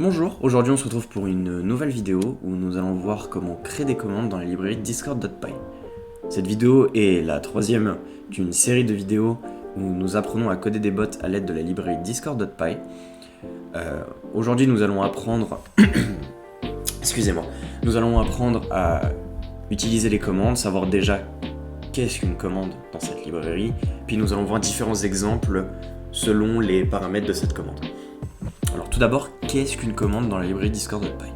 Bonjour, aujourd'hui on se retrouve pour une nouvelle vidéo où nous allons voir comment créer des commandes dans la librairie discord.py. Cette vidéo est la troisième d'une série de vidéos où nous apprenons à coder des bots à l'aide de la librairie discord.py. Aujourd'hui nous allons apprendre nous allons apprendre à utiliser les commandes, savoir déjà qu'est-ce qu'une commande dans cette librairie, puis nous allons voir différents exemples selon les paramètres de cette commande. Alors tout d'abord, qu'est-ce qu'une commande dans la librairie discord.py ?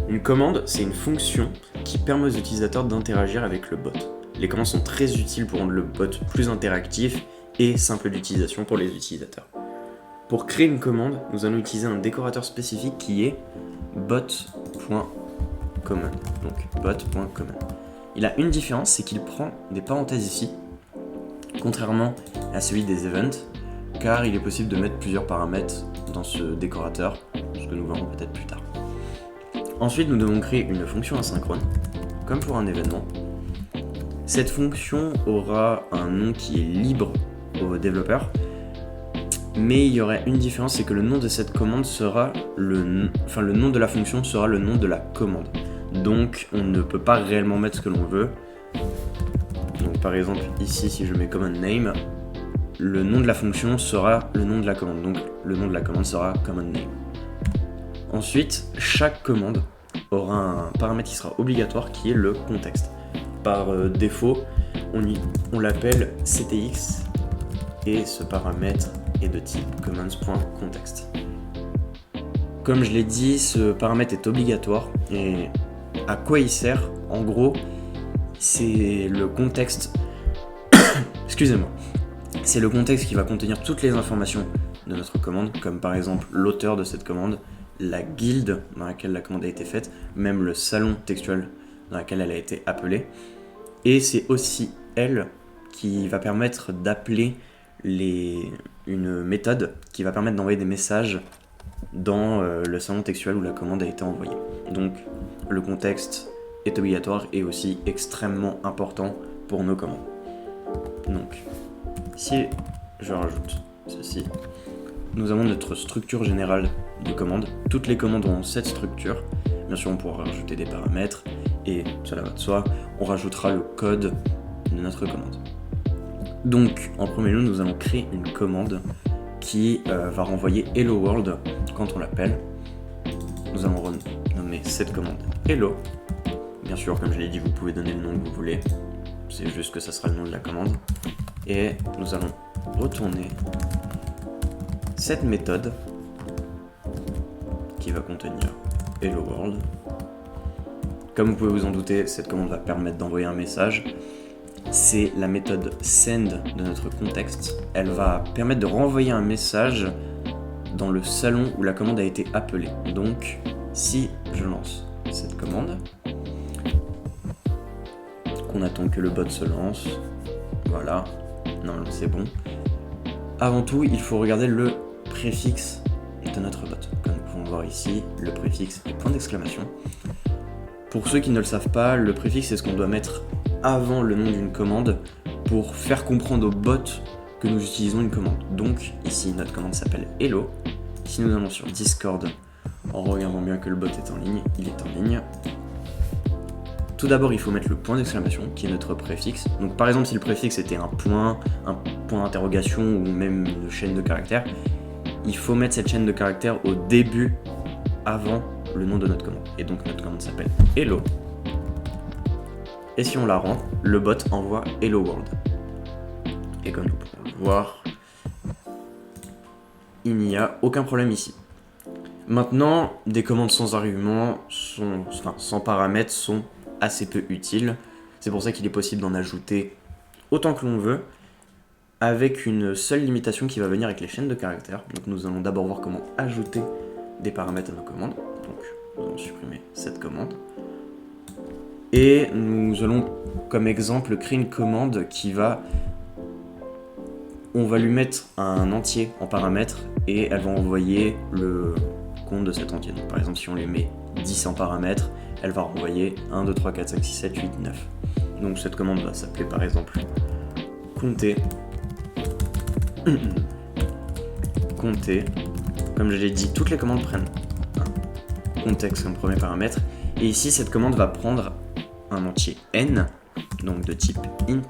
Une commande, c'est une fonction qui permet aux utilisateurs d'interagir avec le bot. Les commandes sont très utiles pour rendre le bot plus interactif et simple d'utilisation pour les utilisateurs. Pour créer une commande, nous allons utiliser un décorateur spécifique qui est bot.command. Donc bot.command. Il a une différence, c'est qu'il prend des parenthèses ici, contrairement à celui des events, car il est possible de mettre plusieurs paramètres dans ce décorateur, ce que nous verrons peut-être plus tard. Ensuite, nous devons créer une fonction asynchrone, comme pour un événement. Cette fonction aura un nom qui est libre aux développeurs, mais il y aurait une différence, c'est que le nom de cette commande sera le nom de la fonction sera le nom de la commande. Donc, on ne peut pas réellement mettre ce que l'on veut. Donc, par exemple, ici, si je mets command name, le nom de la fonction sera le nom de la commande, donc le nom de la commande sera command name. Ensuite, chaque commande aura un paramètre qui sera obligatoire qui est le contexte. Par défaut, on l'appelle ctx et ce paramètre est de type commands.context. Comme je l'ai dit, ce paramètre est obligatoire et à quoi il sert ? En gros, c'est le contexte. Excusez-moi. C'est le contexte qui va contenir toutes les informations de notre commande, comme par exemple l'auteur de cette commande, la guilde dans laquelle la commande a été faite, même le salon textuel dans lequel elle a été appelée. Et c'est aussi elle qui va permettre d'appeler une méthode qui va permettre d'envoyer des messages dans le salon textuel où la commande a été envoyée. Donc le contexte est obligatoire et aussi extrêmement important pour nos commandes. Donc, si je rajoute ceci, nous avons notre structure générale de commandes. Toutes les commandes ont cette structure. Bien sûr, on pourra rajouter des paramètres et cela va de soi. On rajoutera le code de notre commande. Donc, en premier lieu, nous allons créer une commande qui va renvoyer Hello World quand on l'appelle. Nous allons renommer cette commande Hello. Bien sûr, comme je l'ai dit, vous pouvez donner le nom que vous voulez. C'est juste que ça sera le nom de la commande. Et nous allons retourner cette méthode qui va contenir Hello World. Comme vous pouvez vous en douter, cette commande va permettre d'envoyer un message. C'est la méthode send de notre contexte. Elle va permettre de renvoyer un message dans le salon où la commande a été appelée. Donc, si je lance cette commande, qu'on attend que le bot se lance, voilà, normalement c'est bon. Avant tout, il faut regarder le préfixe de notre bot. Comme nous pouvons voir ici, le préfixe est point d'exclamation. Pour ceux qui ne le savent pas, le préfixe c'est ce qu'on doit mettre avant le nom d'une commande pour faire comprendre au bot que nous utilisons une commande. Donc ici notre commande s'appelle Hello. Si nous allons sur Discord en regardant bien que le bot est en ligne, il est en ligne. Tout d'abord, il faut mettre le point d'exclamation qui est notre préfixe. Donc par exemple, si le préfixe était un point d'interrogation ou même une chaîne de caractères, il faut mettre cette chaîne de caractères au début, avant le nom de notre commande. Et donc notre commande s'appelle Hello. Et si on la rend, le bot envoie Hello World. Et comme nous pouvons le voir, il n'y a aucun problème ici. Maintenant, des commandes sans arguments, sans paramètres, sont assez peu utiles. C'est pour ça qu'il est possible d'en ajouter autant que l'on veut, avec une seule limitation qui va venir avec les chaînes de caractères. Donc nous allons d'abord voir comment ajouter des paramètres à nos commandes. Donc nous allons supprimer cette commande. Et nous allons, comme exemple, créer une commande on va lui mettre un entier en paramètres et elle va envoyer le compte de cet entier. Donc par exemple, si on lui met 10 en paramètres, elle va renvoyer 1, 2, 3, 4, 5, 6, 7, 8, 9. Donc cette commande va s'appeler par exemple compter. Compter. Comme je l'ai dit, toutes les commandes prennent contexte comme premier paramètre. Et ici, cette commande va prendre un entier n, donc de type int.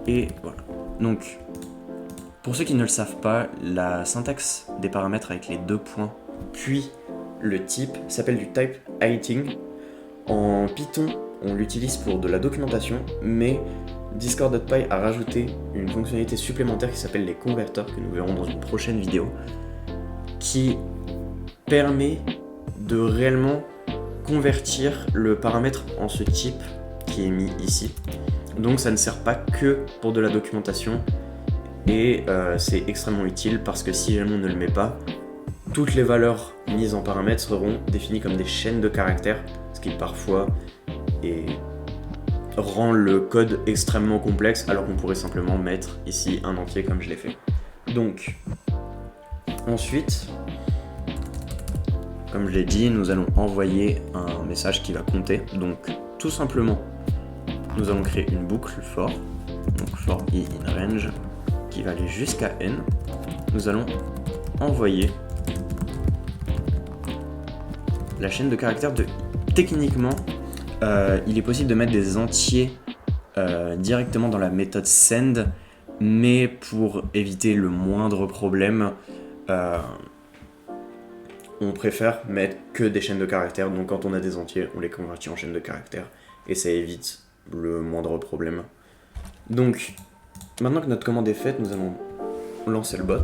Et voilà. Donc, pour ceux qui ne le savent pas, la syntaxe des paramètres avec les 2 points, puis le type, s'appelle du type heighting. En Python, on l'utilise pour de la documentation, mais Discord.py a rajouté une fonctionnalité supplémentaire qui s'appelle les converteurs, que nous verrons dans une prochaine vidéo, qui permet de réellement convertir le paramètre en ce type qui est mis ici. Donc ça ne sert pas que pour de la documentation, et c'est extrêmement utile parce que si jamais on ne le met pas, toutes les valeurs mises en paramètres seront définies comme des chaînes de caractères, ce qui parfois rend le code extrêmement complexe, alors qu'on pourrait simplement mettre ici un entier comme je l'ai fait. Donc, ensuite, comme je l'ai dit, nous allons envoyer un message qui va compter. Donc, tout simplement, nous allons créer une boucle for, donc for i in range, qui va aller jusqu'à n. Nous allons envoyer la chaîne de caractères de i. Techniquement, il est possible de mettre des entiers directement dans la méthode send, mais pour éviter le moindre problème, on préfère mettre que des chaînes de caractères. Donc quand on a des entiers, on les convertit en chaînes de caractères et ça évite le moindre problème. Donc maintenant que notre commande est faite, nous allons lancer le bot.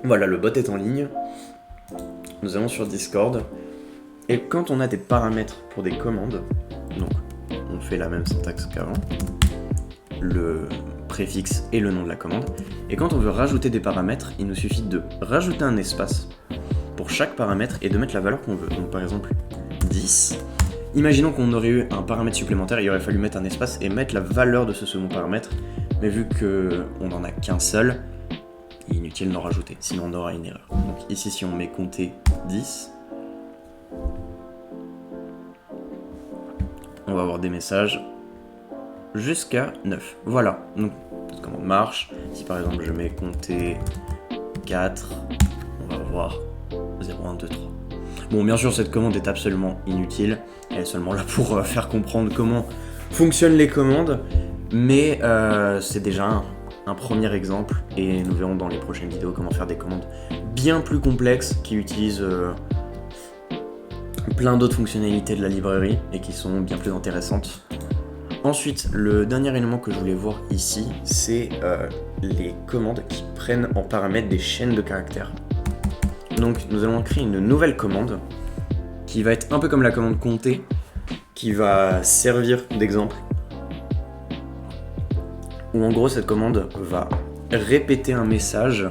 Voilà, le bot est en ligne. Nous allons sur Discord. Et quand on a des paramètres pour des commandes, donc on fait la même syntaxe qu'avant, le préfixe et le nom de la commande. Et quand on veut rajouter des paramètres, il nous suffit de rajouter un espace pour chaque paramètre et de mettre la valeur qu'on veut. Donc par exemple 10. Imaginons qu'on aurait eu un paramètre supplémentaire, il aurait fallu mettre un espace et mettre la valeur de ce second paramètre. Mais vu qu'on n'en a qu'un seul, il est inutile d'en rajouter, sinon on aura une erreur. Donc ici, si on met compter 10, on va avoir des messages jusqu'à 9. Voilà, donc cette commande marche. Si par exemple je mets compter 4, on va avoir 0, 1, 2, 3. Bon, bien sûr, cette commande est absolument inutile. Elle est seulement là pour faire comprendre comment fonctionnent les commandes. Mais c'est déjà un premier exemple. Et nous verrons dans les prochaines vidéos comment faire des commandes bien plus complexes qui utilisent plein d'autres fonctionnalités de la librairie et qui sont bien plus intéressantes. Ensuite, le dernier élément que je voulais voir ici, c'est les commandes qui prennent en paramètre des chaînes de caractères. Donc nous allons créer une nouvelle commande qui va être un peu comme la commande compter, qui va servir d'exemple. Où en gros cette commande va répéter un message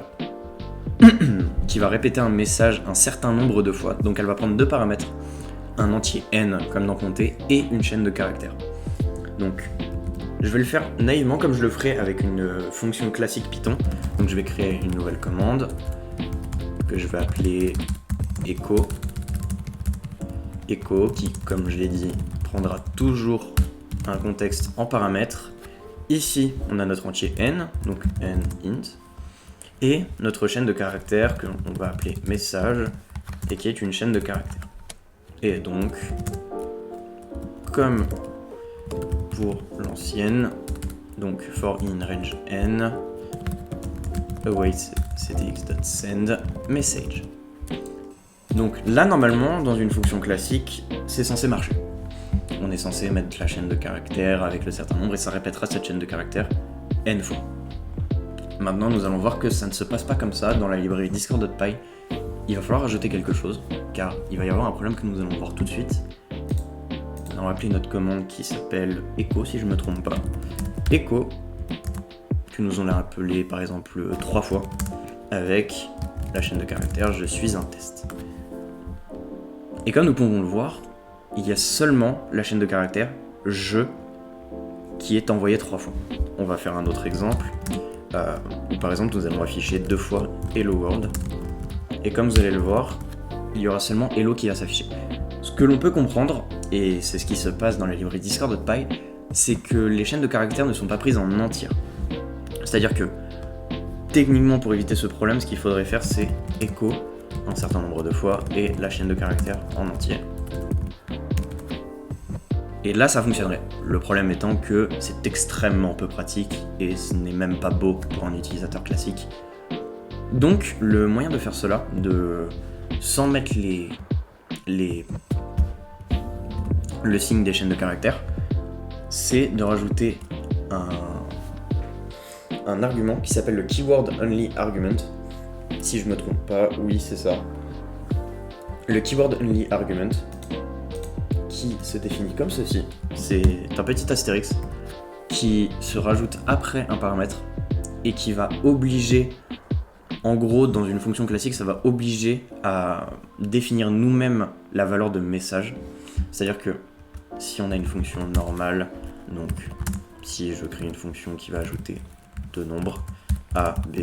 qui va répéter un message un certain nombre de fois. Donc elle va prendre deux paramètres, un entier n comme dans compter et une chaîne de caractères. Donc je vais le faire naïvement comme je le ferai avec une fonction classique Python. Donc je vais créer une nouvelle commande que je vais appeler echo. Echo qui, comme je l'ai dit, prendra toujours un contexte en paramètres. Ici, on a notre entier n, donc n int, et notre chaîne de caractères que on va appeler message et qui est une chaîne de caractères. Et donc, comme pour l'ancienne, donc for in range n await ctx.send message. Donc là, normalement, dans une fonction classique, c'est censé marcher. On est censé mettre la chaîne de caractères avec le certain nombre et ça répétera cette chaîne de caractères n fois. Maintenant, nous allons voir que ça ne se passe pas comme ça dans la librairie Discord.py. Il va falloir ajouter quelque chose, car il va y avoir un problème que nous allons voir tout de suite. Nous allons appeler notre commande qui s'appelle echo, si je ne me trompe pas. Echo, que nous allons appeler par exemple 3 fois, avec la chaîne de caractères je suis un test. Et comme nous pouvons le voir, il y a seulement la chaîne de caractères je qui est envoyée 3 fois. On va faire un autre exemple, où par exemple nous allons afficher 2 fois hello world, et comme vous allez le voir, il y aura seulement hello qui va s'afficher. Ce que l'on peut comprendre, et c'est ce qui se passe dans la librairie Discord.py, c'est que les chaînes de caractères ne sont pas prises en entière. C'est-à-dire que techniquement, pour éviter ce problème, ce qu'il faudrait faire, c'est echo un certain nombre de fois et la chaîne de caractères en entier. Et là, ça fonctionnerait. Le problème étant que c'est extrêmement peu pratique et ce n'est même pas beau pour un utilisateur classique. Donc, le moyen de faire cela, sans mettre le signe des chaînes de caractères, c'est de rajouter un argument qui s'appelle le keyword only argument. Si je me trompe pas, oui, c'est ça. Le keyword only argument qui se définit comme ceci. C'est un petit astérix qui se rajoute après un paramètre et qui va obliger, en gros, dans une fonction classique, ça va obliger à définir nous-mêmes la valeur de message. C'est-à-dire que si on a une fonction normale, donc si je crée une fonction qui va ajouter deux nombres, A, B,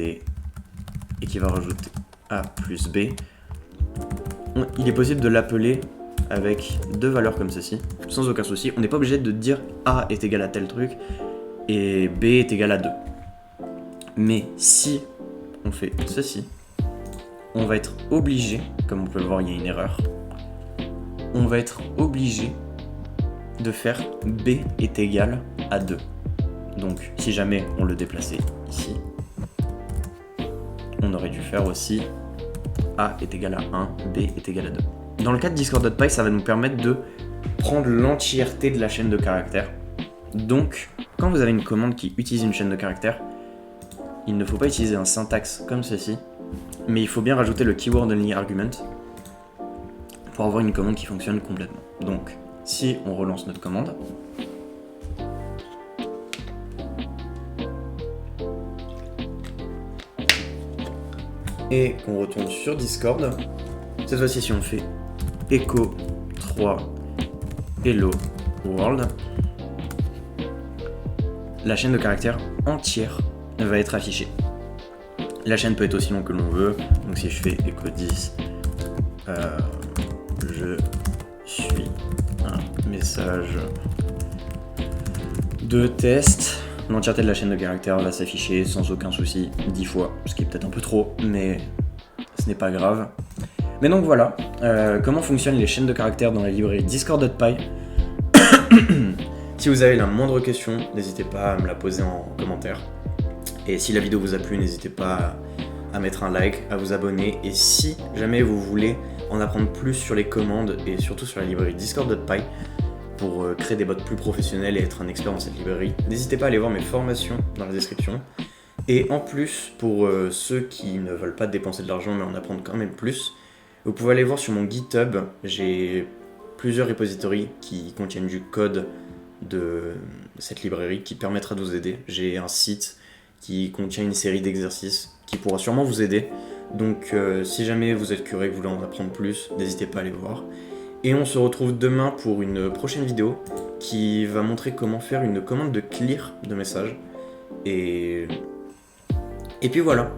et qui va rajouter A plus B, il est possible de l'appeler avec deux valeurs comme ceci, sans aucun souci. On n'est pas obligé de dire A est égal à tel truc et B est égal à 2. Mais si on fait ceci, on va être obligé, comme on peut le voir, il y a une erreur, on va être obligé de faire B est égal à 2. Donc si jamais on le déplaçait ici, on aurait dû faire aussi A est égal à 1, B est égal à 2. Dans le cas de Discord.py, ça va nous permettre de prendre l'entièreté de la chaîne de caractères. Donc, quand vous avez une commande qui utilise une chaîne de caractères, il ne faut pas utiliser un syntaxe comme ceci, mais il faut bien rajouter le keyword only argument pour avoir une commande qui fonctionne complètement. Donc, si on relance notre commande, et qu'on retourne sur Discord, cette fois-ci, si on fait echo 3 hello world, la chaîne de caractères entière va être affichée. La chaîne peut être aussi longue que l'on veut, donc si je fais echo 10, je suis un message de test, l'entièreté de la chaîne de caractères va s'afficher sans aucun souci 10 fois, ce qui est peut-être un peu trop, mais ce n'est pas grave. Mais donc voilà, comment fonctionnent les chaînes de caractères dans la librairie Discord.py. Si vous avez la moindre question, n'hésitez pas à me la poser en commentaire. Et si la vidéo vous a plu, n'hésitez pas à mettre un like, à vous abonner. Et si jamais vous voulez en apprendre plus sur les commandes et surtout sur la librairie Discord.py pour créer des bots plus professionnels et être un expert dans cette librairie, n'hésitez pas à aller voir mes formations dans la description. Et en plus, pour ceux qui ne veulent pas dépenser de l'argent mais en apprendre quand même plus, vous pouvez aller voir sur mon GitHub, j'ai plusieurs repositories qui contiennent du code de cette librairie qui permettra de vous aider. J'ai un site qui contient une série d'exercices qui pourra sûrement vous aider. Donc si jamais vous êtes curieux et que vous voulez en apprendre plus, n'hésitez pas à aller voir. Et on se retrouve demain pour une prochaine vidéo qui va montrer comment faire une commande de clear de messages. Et puis voilà.